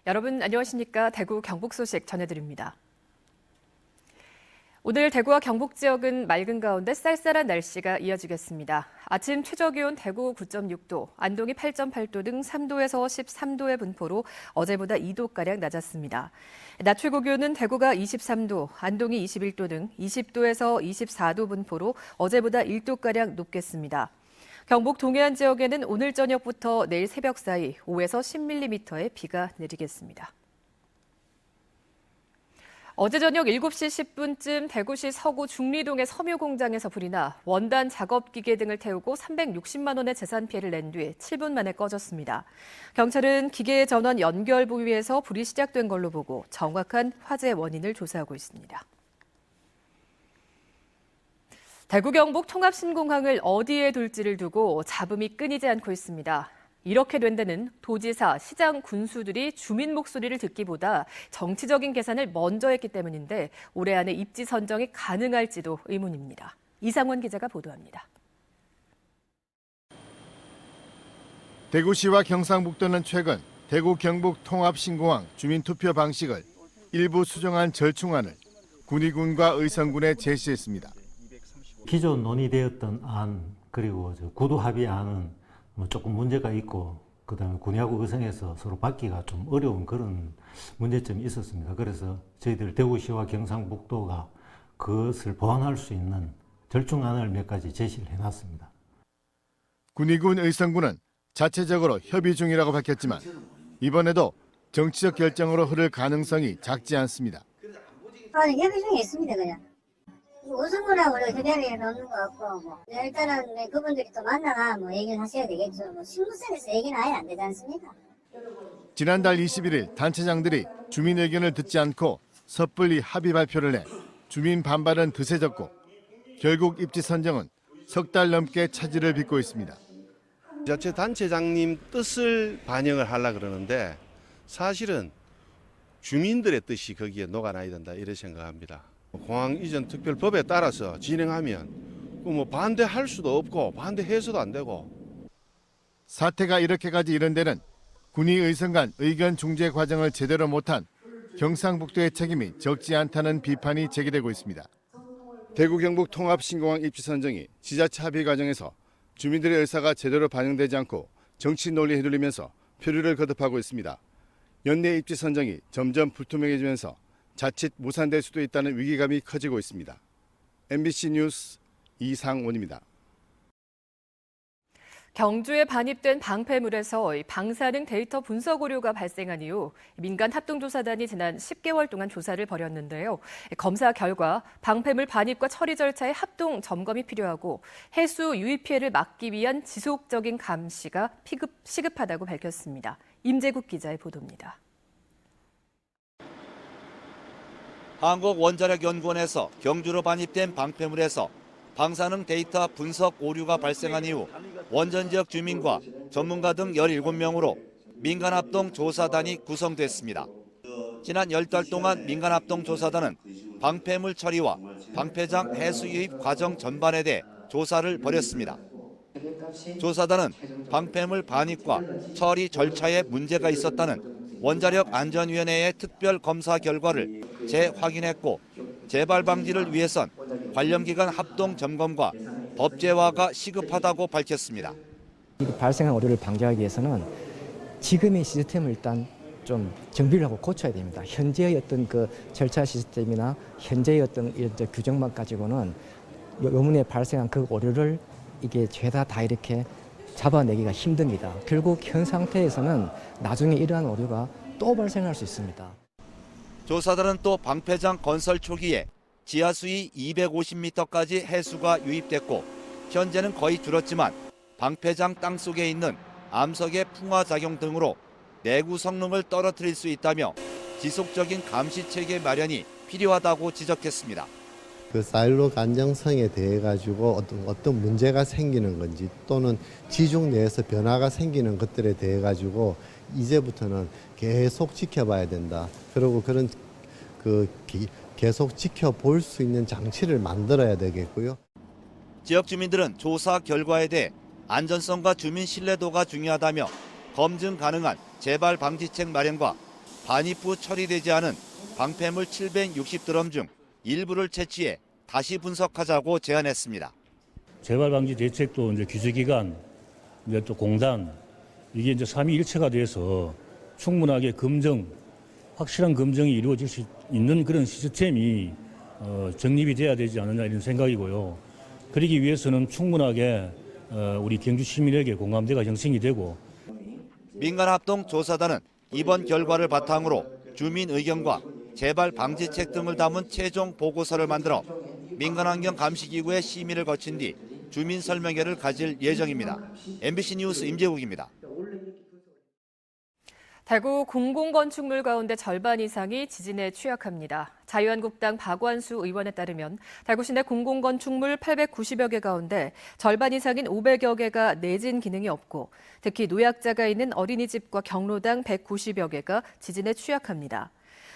여러분 안녕하십니까? 대구 경북 소식 전해드립니다. 오늘 대구와 경북 지역은 맑은 가운데 쌀쌀한 날씨가 이어지겠습니다. 아침 최저기온 대구 9.6도, 안동이 8.8도 등 3도에서 13도의 분포로 어제보다 2도가량 낮았습니다. 낮 최고기온은 대구가 23도, 안동이 21도 등 20도에서 24도 분포로 어제보다 1도가량 높겠습니다. 경북 동해안 지역에는 오늘 저녁부터 내일 새벽 사이 5에서 10mm의 비가 내리겠습니다. 어제 저녁 7시 10분쯤 대구시 서구 중리동의 섬유 공장에서 불이 나 원단 작업 기계 등을 태우고 360만 원의 재산 피해를 낸 뒤 7분 만에 꺼졌습니다. 경찰은 기계 전원 연결 부위에서 불이 시작된 걸로 보고 정확한 화재 원인을 조사하고 있습니다. 대구 경북 통합신공항을 어디에 둘지를 두고 잡음이 끊이지 않고 있습니다. 이렇게 된 데는 도지사, 시장, 군수들이 주민 목소리를 듣기보다 정치적인 계산을 먼저 했기 때문인데 올해 안에 입지 선정이 가능할지도 의문입니다. 이상원 기자가 보도합니다. 대구시와 경상북도는 최근 대구 경북 통합신공항 주민투표 방식을 일부 수정한 절충안을 군의군과 의성군에 제시했습니다. 기존 논의되었던 안 그리고 구도 합의안은 조금 문제가 있고 그다음에 군의하고 의성에서 서로 받기가 좀 어려운 그런 문제점이 있었습니다. 그래서 저희들 대구시와 경상북도가 그것을 보완할 수 있는 절충안을 몇 가지 제시를 해놨습니다. 군의군 의성군은 자체적으로 협의 중이라고 밝혔지만 이번에도 정치적 결정으로 흐를 가능성이 작지 않습니다. 협의 중에 있습니다. 그냥. 우승군하고 협의를 넣는 것 같고, 일단은 그분들이 또 만나가 얘기를 하셔야 되겠죠. 신분선에서 얘기는 아예 안 되지 않습니까? 지난달 21일 단체장들이 주민 의견을 듣지 않고 섣불리 합의 발표를 내 주민 반발은 드세졌고 결국 입지 선정은 석 달 넘게 차질을 빚고 있습니다. 자체 단체장님 뜻을 반영을 하려고 그러는데 사실은 주민들의 뜻이 거기에 녹아나야 된다 이렇게 생각합니다. 공항 이전 특별법에 따라서 진행하면 반대할 수도 없고 반대해서도 안 되고. 사태가 이렇게까지 이른 데는 군의 의성 간 의견 중재 과정을 제대로 못한 경상북도의 책임이 적지 않다는 비판이 제기되고 있습니다. 대구 경북 통합신공항 입지 선정이 지자체 합의 과정에서 주민들의 의사가 제대로 반영되지 않고 정치 논리에 휘둘리면서 표류를 거듭하고 있습니다. 연내 입지 선정이 점점 불투명해지면서 자칫 무산될 수도 있다는 위기감이 커지고 있습니다. MBC 뉴스 이상원입니다. 경주에 반입된 방패물에서 방사능 데이터 분석 오류가 발생한 이후 민간 합동조사단이 지난 10개월 동안 조사를 벌였는데요. 검사 결과 방패물 반입과 처리 절차의 합동 점검이 필요하고 해수 유입 피해를 막기 위한 지속적인 감시가 시급하다고 밝혔습니다. 임재국 기자의 보도입니다. 한국원자력연구원에서 경주로 반입된 방패물에서 방사능 데이터 분석 오류가 발생한 이후 원전 지역 주민과 전문가 등 17명으로 민간합동조사단이 구성됐습니다. 지난 10달 동안 민간합동조사단은 방패물 처리와 방패장 해수 유입 과정 전반에 대해 조사를 벌였습니다. 조사단은 방패물 반입과 처리 절차에 문제가 있었다는 원자력안전위원회의 특별 검사 결과를 재확인했고 재발 방지를 위해선 관련 기관 합동 점검과 법제화가 시급하다고 밝혔습니다. 발생한 오류를 방지하기 위해서는 지금의 시스템을 일단 좀 정비를 하고 고쳐야 됩니다. 현재의 어떤 그 절차 시스템이나 현재의 어떤 규정만 가지고는 요문에 발생한 그 오류를 이게 죄다 다 이렇게 잡아내기가 힘듭니다. 결국 현 상태에서는 나중에 이러한 오류가 또 발생할 수 있습니다. 조사단은 또 방패장 건설 초기에 지하 수위 250m까지 해수가 유입됐고 현재는 거의 줄었지만 방패장 땅속에 있는 암석의 풍화작용 등으로 내구 성능을 떨어뜨릴 수 있다며 지속적인 감시 체계 마련이 필요하다고 지적했습니다. 그 사일로 안정성에 대해 가지고 어떤 문제가 생기는 건지 또는 지중 내에서 변화가 생기는 것들에 대해 가지고 이제부터는 계속 지켜봐야 된다. 그리고 그런 계속 지켜볼 수 있는 장치를 만들어야 되겠고요. 지역 주민들은 조사 결과에 대해 안전성과 주민 신뢰도가 중요하다며 검증 가능한 재발 방지책 마련과 반입 후 처리되지 않은 방패물 760드럼 중 일부를 채취해 다시 분석하자고 제안했습니다. 재발 방지 대책도 이제 규제기관, 이제 또 공단, 이게 이제 삼위일체가 돼서 충분하게 확실한 검증이 이루어질 수 있는 그런 시스템이 정립이 돼야 되지 않느냐 이런 생각이고요. 그러기 위해서는 충분하게 우리 경주 시민에게 공감대가 형성이 되고 민간합동조사단은 이번 결과를 바탕으로 주민 의견과 재발 방지책 등을 담은 최종 보고서를 만들어 민간환경감시기구의 심의를 거친 뒤 주민 설명회를 가질 예정입니다. MBC 뉴스 임재국입니다. 대구 공공건축물 가운데 절반 이상이 지진에 취약합니다. 자유한국당 박완수 의원에 따르면 대구 시내 공공건축물 890여 개 가운데 절반 이상인 500여 개가 내진 기능이 없고 특히 노약자가 있는 어린이집과 경로당 190여 개가 지진에 취약합니다.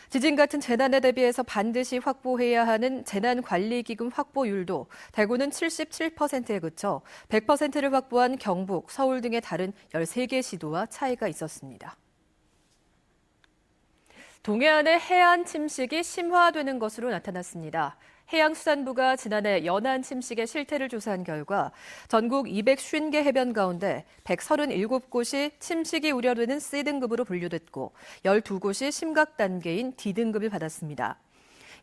지진 같은 재난에 대비해서 반드시 확보해야 하는 재난관리기금 확보율도 대구는 77%에 그쳐 100%를 확보한 경북, 서울 등의 다른 13개 시도와 차이가 있었습니다. 동해안의 해안 침식이 심화되는 것으로 나타났습니다. 해양수산부가 지난해 연안 침식의 실태를 조사한 결과 전국 250개 해변 가운데 137곳이 침식이 우려되는 C등급으로 분류됐고 12곳이 심각 단계인 D등급을 받았습니다.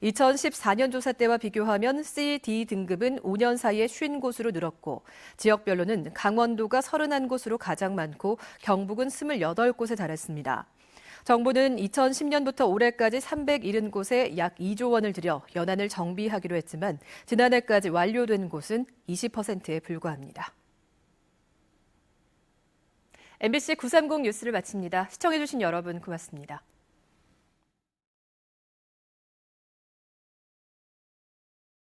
2014년 조사 때와 비교하면 C, D 등급은 5년 사이에 50곳으로 늘었고 지역별로는 강원도가 31곳으로 가장 많고 경북은 28곳에 달했습니다. 정부는 2010년부터 올해까지 370곳에 약 2조 원을 들여 연안을 정비하기로 했지만 지난해까지 완료된 곳은 20%에 불과합니다. MBC 930 뉴스를 마칩니다. 시청해주신 여러분 고맙습니다.